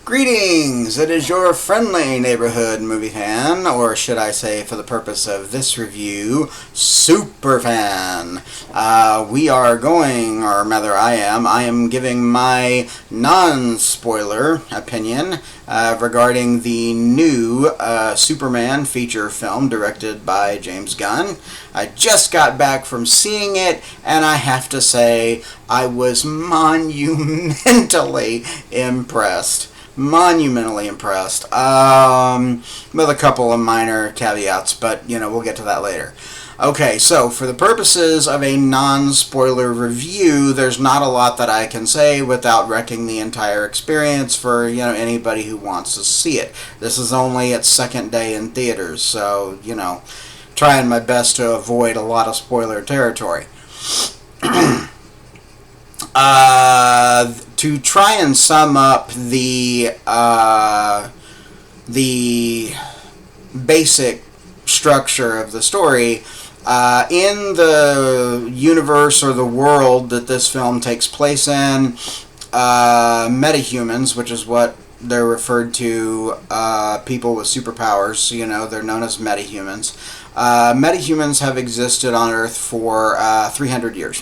Greetings! It is your friendly neighborhood movie fan, or should I say, for the purpose of this review, super fan. We are going, or rather I am giving my non-spoiler opinion regarding the new Superman feature film directed by James Gunn. I just got back from seeing it, and I have to say, I was monumentally impressed. Monumentally impressed, with a couple of minor caveats, but, we'll get to that later. Okay, so for the purposes of a non-spoiler review, there's not a lot that I can say without wrecking the entire experience for, anybody who wants to see it. This is only its second day in theaters, so, trying my best to avoid a lot of spoiler territory. To try and sum up the basic structure of the story, in the universe or the world that this film takes place in, metahumans, which is what they're referred to, people with superpowers, they're known as metahumans. Metahumans have existed on Earth for 300 years.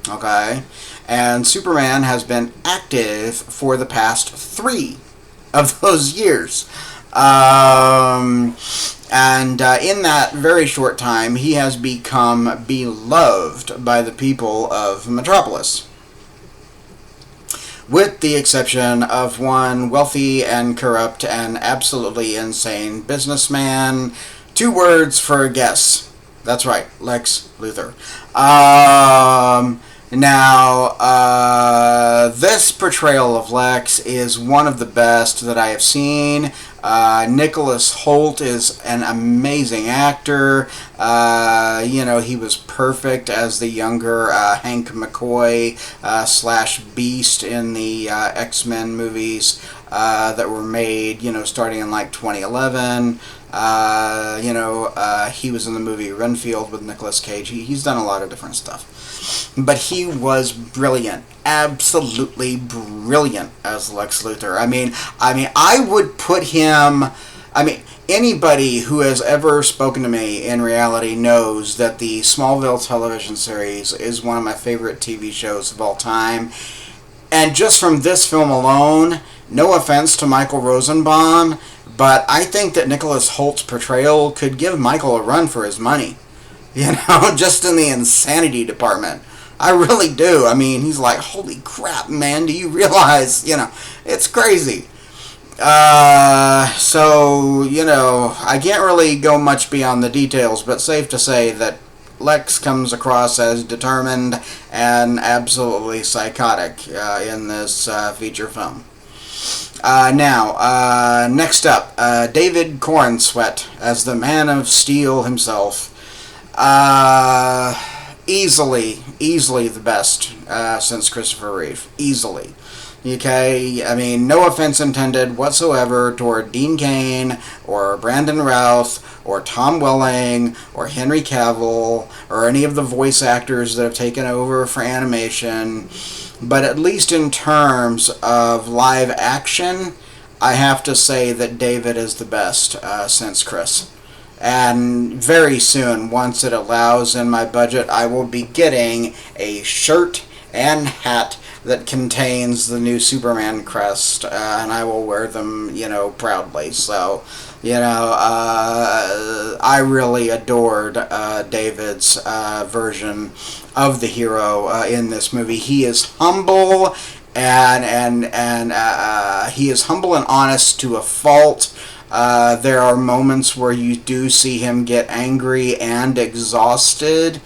Okay, and Superman has been active for the past 3 of those years. In that very short time, he has become beloved by the people of Metropolis, with the exception of one wealthy and corrupt and absolutely insane businessman. 2 words for guess. That's right, Lex Luthor. Now, this portrayal of Lex is one of the best that I have seen. Nicholas Hoult is an amazing actor. He was perfect as the younger Hank McCoy / Beast in the X-Men movies that were made, starting in like 2011. He was in the movie Renfield with Nicolas Cage. He's done a lot of different stuff. But he was brilliant. Absolutely brilliant as Lex Luthor. I would put him... anybody who has ever spoken to me in reality knows that the Smallville television series is one of my favorite TV shows of all time. And just from this film alone, no offense to Michael Rosenbaum, but I think that Nicholas Hoult's portrayal could give Michael a run for his money. Just in the insanity department. I really do. He's like, holy crap, man, do you realize, it's crazy. I can't really go much beyond the details, but safe to say that Lex comes across as determined and absolutely psychotic in this feature film. Next up, David Corenswet as the Man of Steel himself. Easily the best since Christopher Reeve. Easily. Okay, no offense intended whatsoever toward Dean Cain, or Brandon Routh, or Tom Welling, or Henry Cavill, or any of the voice actors that have taken over for animation. But at least in terms of live action, I have to say that David is the best since Chris. And very soon, once it allows in my budget, I will be getting a shirt and hat that contains the new Superman crest, and I will wear them, proudly. So, I really adored David's version of the hero in this movie. He is humble, and he is humble and honest to a fault. There are moments where you do see him get angry and exhausted.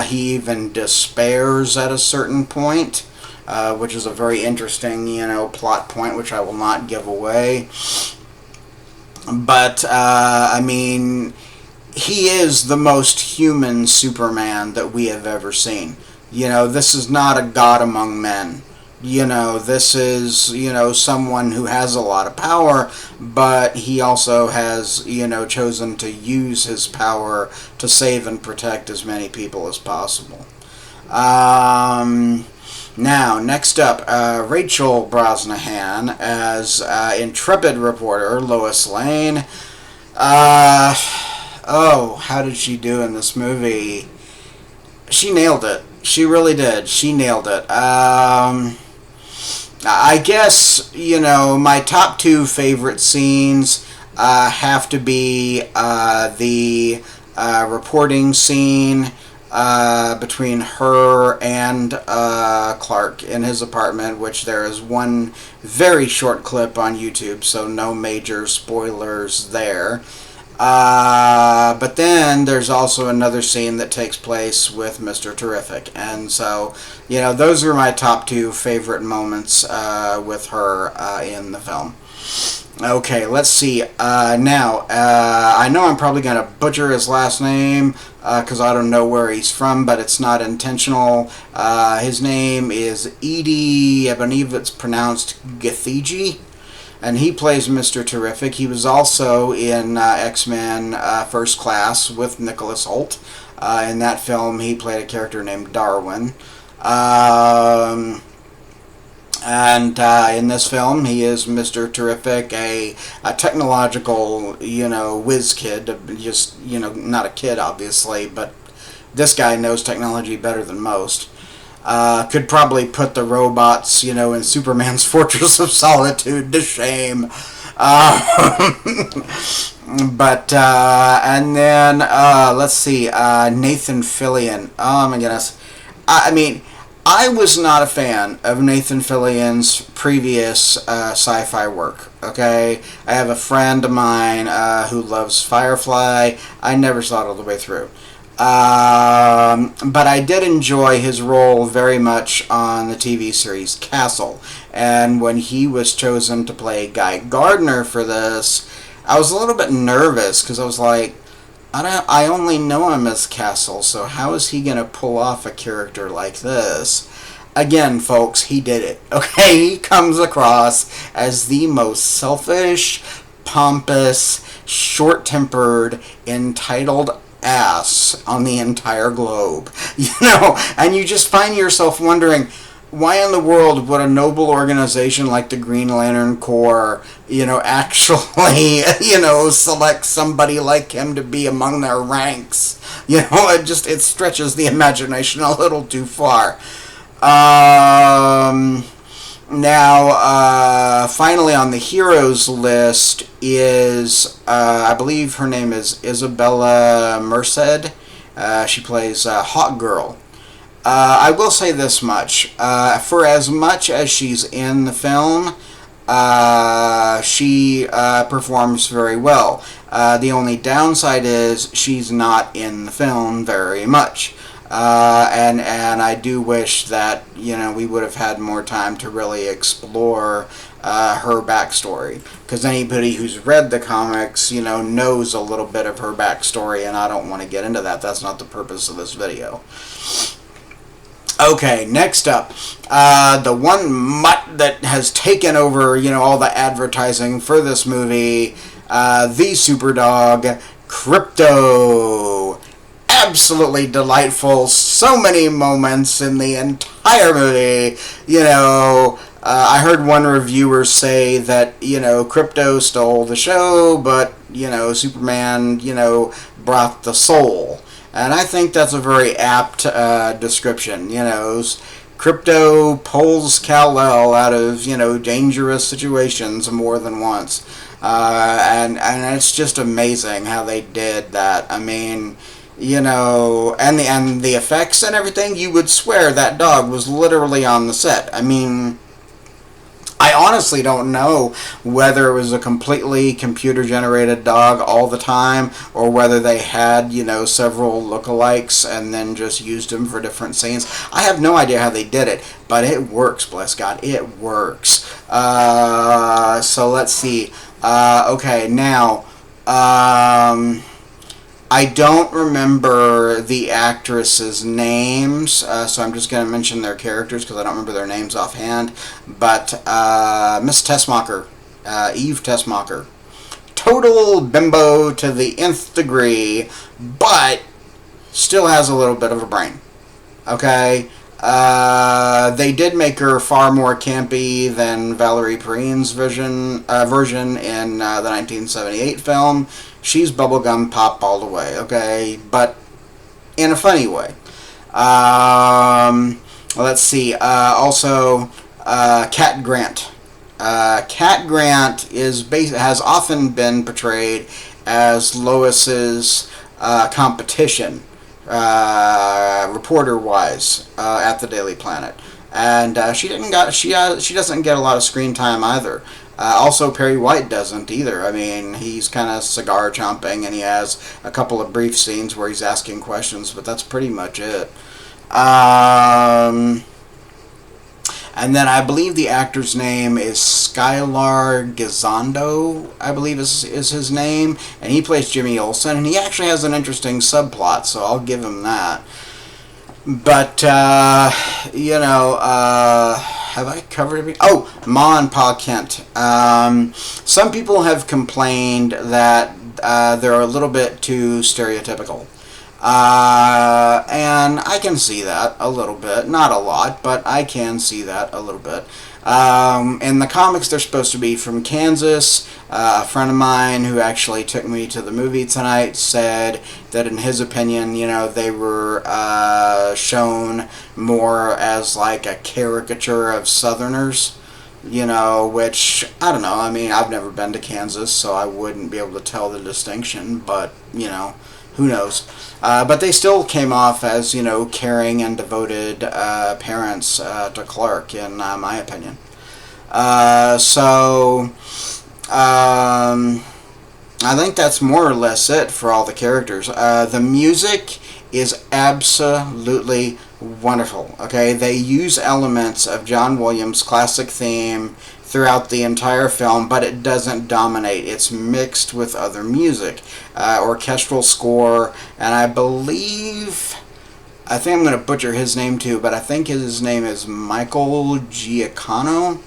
He even despairs at a certain point, which is a very interesting, plot point, which I will not give away. But, he is the most human Superman that we have ever seen. This is not a god among men. This is, someone who has a lot of power, but he also has, chosen to use his power to save and protect as many people as possible. Now, next up, Rachel Brosnahan as intrepid reporter Lois Lane. Oh, how did she do in this movie? She nailed it. She really did. She nailed it. I guess, my top two favorite scenes have to be the reporting scene between her and Clark in his apartment, which there is one very short clip on YouTube, so no major spoilers there. But then there's also another scene that takes place with Mr. Terrific. And so, those are my top two favorite moments with her in the film. Okay, let's see. Now, I know I'm probably going to butcher his last name because I don't know where he's from, but it's not intentional. His name is Edie, I believe it's pronounced Gathegi. And he plays Mr. Terrific. He was also in X-Men First Class with Nicholas Hoult. In that film, he played a character named Darwin. And in this film, he is Mr. Terrific, a technological, whiz kid. Just, not a kid, obviously, but this guy knows technology better than most. Could probably put the robots, in Superman's Fortress of Solitude to shame. But, and then, let's see, Nathan Fillion. Oh my goodness. I was not a fan of Nathan Fillion's previous sci-fi work, okay? I have a friend of mine who loves Firefly. I never saw it all the way through. But I did enjoy his role very much on the TV series Castle. And when he was chosen to play Guy Gardner for this, I was a little bit nervous because I was like, I only know him as Castle, so how is he going to pull off a character like this? Again, folks, he did it. Okay, he comes across as the most selfish, pompous, short-tempered, entitled ass on the entire globe. And you just find yourself wondering, why in the world would a noble organization like the Green Lantern Corps, actually, select somebody like him to be among their ranks? It stretches the imagination a little too far. Now, finally on the heroes list is, I believe her name is Isabella Merced. She plays Hawk Girl. I will say this much. For as much as she's in the film, she performs very well. The only downside is she's not in the film very much. And I do wish that, we would have had more time to really explore her backstory. Because anybody who's read the comics, knows a little bit of her backstory, and I don't want to get into that. That's not the purpose of this video. Okay, next up, the one mutt that has taken over, all the advertising for this movie, the Superdog, Crypto. Absolutely delightful. So many moments in the entire movie. I heard one reviewer say that, Crypto stole the show, but, Superman, brought the soul. And I think that's a very apt description. Crypto pulls Kal-El out of, dangerous situations more than once. And it's just amazing how they did that. And the effects and everything, you would swear that dog was literally on the set. I honestly don't know whether it was a completely computer-generated dog all the time, or whether they had, several lookalikes and then just used them for different scenes. I have no idea how they did it, but it works, bless God, it works. So let's see. Okay, now, I don't remember the actresses' names, so I'm just going to mention their characters because I don't remember their names offhand. But Miss Tessmacher, Eve Tessmacher, total bimbo to the nth degree, but still has a little bit of a brain. Okay? They did make her far more campy than Valerie Perrine's version in the 1978 film. She's bubblegum pop all the way, okay? But in a funny way. Let's see. Also, Cat Grant. Cat Grant has often been portrayed as Lois's competition, reporter-wise, at the Daily Planet, and she doesn't get a lot of screen time either. Also, Perry White doesn't either. I mean, he's kind of cigar chomping, and he has a couple of brief scenes where he's asking questions, but that's pretty much it. And then I believe the actor's name is Skylar Gisondo, I believe is his name, and he plays Jimmy Olsen, and he actually has an interesting subplot, so I'll give him that. But, have I covered everything? Oh, Ma and Pa Kent. Some people have complained that they're a little bit too stereotypical. And I can see that a little bit. Not a lot, but I can see that a little bit. In the comics, they're supposed to be from Kansas. A friend of mine who actually took me to the movie tonight said that in his opinion, they were shown more as like a caricature of Southerners, which, I don't know. I mean, I've never been to Kansas, so I wouldn't be able to tell the distinction, but, who knows? But they still came off as, caring and devoted parents to Clark, in my opinion. I think that's more or less it for all the characters. The music is absolutely wonderful. Okay, they use elements of John Williams' classic theme throughout the entire film, but it doesn't dominate. It's mixed with other music, orchestral score, and I think I'm going to butcher his name too, but I think his name is Michael Giacchino,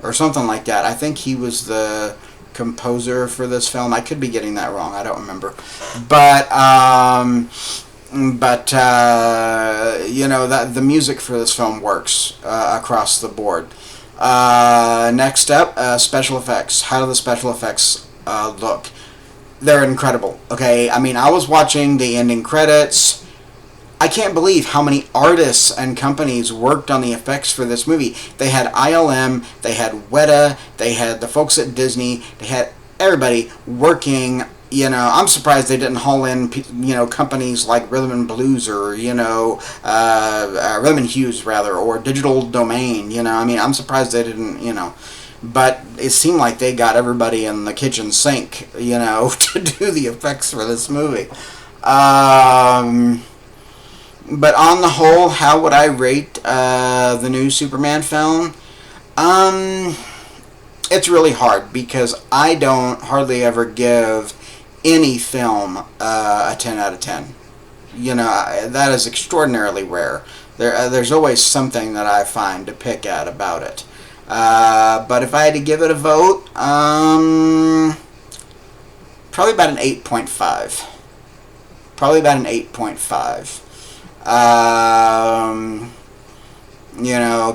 or something like that. I think he was the composer for this film. I could be getting that wrong. I don't remember. But the music for this film works across the board. Next up, special effects. How do the special effects look? They're incredible. Okay, I mean, I was watching the ending credits. I can't believe how many artists and companies worked on the effects for this movie. They had ILM, they had Weta, they had the folks at Disney, they had everybody working. I'm surprised they didn't haul in, companies like Rhythm and Blues or, Rhythm and Hughes, rather, or Digital Domain, I mean, I'm surprised they didn't, but it seemed like they got everybody in the kitchen sink, to do the effects for this movie. But on the whole, how would I rate the new Superman film? It's really hard because I don't hardly ever give any film a 10 out of 10. That is extraordinarily rare. There's always something that I find to pick at about it. But if I had to give it a vote, probably about an 8.5. Probably about an 8.5.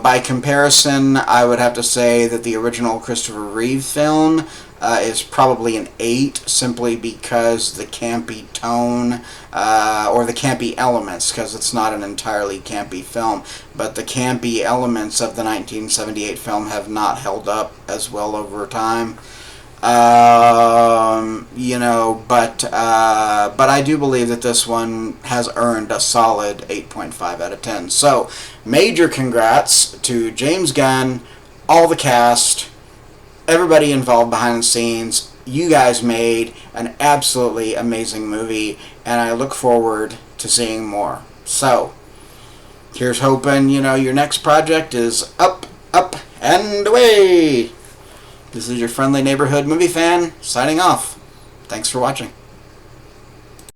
By comparison, I would have to say that the original Christopher Reeve film is probably an 8, simply because the campy tone, or the campy elements, because it's not an entirely campy film, but the campy elements of the 1978 film have not held up as well over time. But I do believe that this one has earned a solid 8.5 out of 10. So, major congrats to James Gunn, all the cast, everybody involved behind the scenes. You guys made an absolutely amazing movie, and I look forward to seeing more. So, here's hoping, your next project is up, and away! This is your friendly neighborhood movie fan, signing off. Thanks for watching.